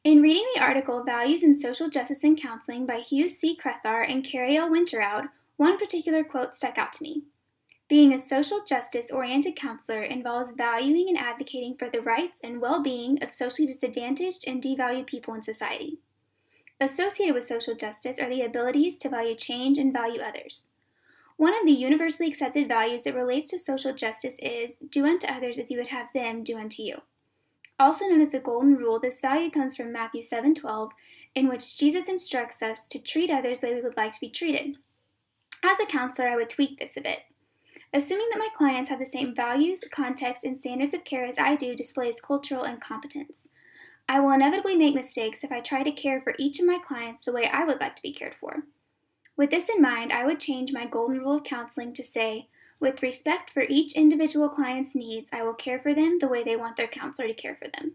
In reading the article Values in Social Justice and Counseling by Hugh C. Crethar and Carrie L. Winteroud, one particular quote stuck out to me. Being a social justice oriented counselor involves valuing and advocating for the rights and well being of socially disadvantaged and devalued people in society. Associated with social justice are the abilities to value change and value others. One of the universally accepted values that relates to social justice is do unto others as you would have them do unto you. Also known as the Golden Rule, this value comes from Matthew 7:12, in which Jesus instructs us to treat others the way we would like to be treated. As a counselor, I would tweak this a bit. Assuming that my clients have the same values, context, and standards of care as I do displays cultural incompetence. I will inevitably make mistakes if I try to care for each of my clients the way I would like to be cared for. With this in mind, I would change my golden rule of counseling to say, with respect for each individual client's needs, I will care for them the way they want their counselor to care for them.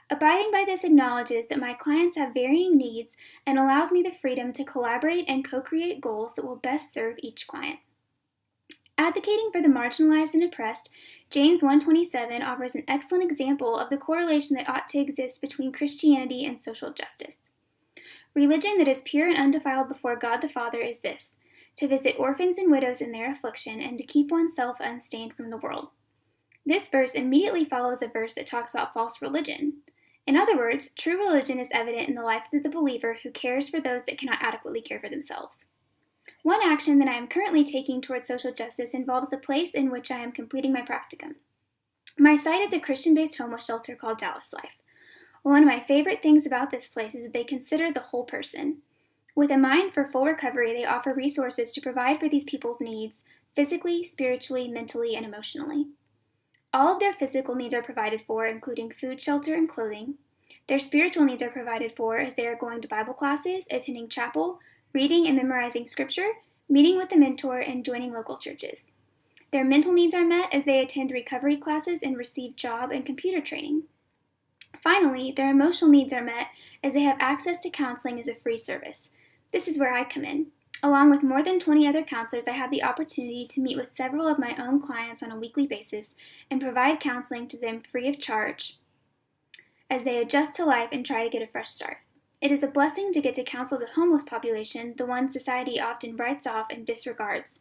Abiding by this acknowledges that my clients have varying needs and allows me the freedom to collaborate and co-create goals that will best serve each client. Advocating for the marginalized and oppressed, James 1:27 offers an excellent example of the correlation that ought to exist between Christianity and social justice. Religion that is pure and undefiled before God the Father is this, to visit orphans and widows in their affliction and to keep oneself unstained from the world. This verse immediately follows a verse that talks about false religion. In other words, true religion is evident in the life of the believer who cares for those that cannot adequately care for themselves. One action that I am currently taking towards social justice involves the place in which I am completing my practicum. My site is a Christian-based homeless shelter called Dallas Life. One of my favorite things about this place is that they consider the whole person. With a mind for full recovery, they offer resources to provide for these people's needs physically, spiritually, mentally, and emotionally. All of their physical needs are provided for, including food, shelter, and clothing. Their spiritual needs are provided for as they are going to Bible classes, attending chapel, reading and memorizing scripture, meeting with a mentor, and joining local churches. Their mental needs are met as they attend recovery classes and receive job and computer training. Finally, their emotional needs are met as they have access to counseling as a free service. This is where I come in. Along with more than 20 other counselors, I have the opportunity to meet with several of my own clients on a weekly basis and provide counseling to them free of charge as they adjust to life and try to get a fresh start. It is a blessing to get to counsel the homeless population, the one society often writes off and disregards.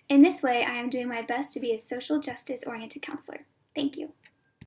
In this way, I am doing my best to be a social justice-oriented counselor. Thank you.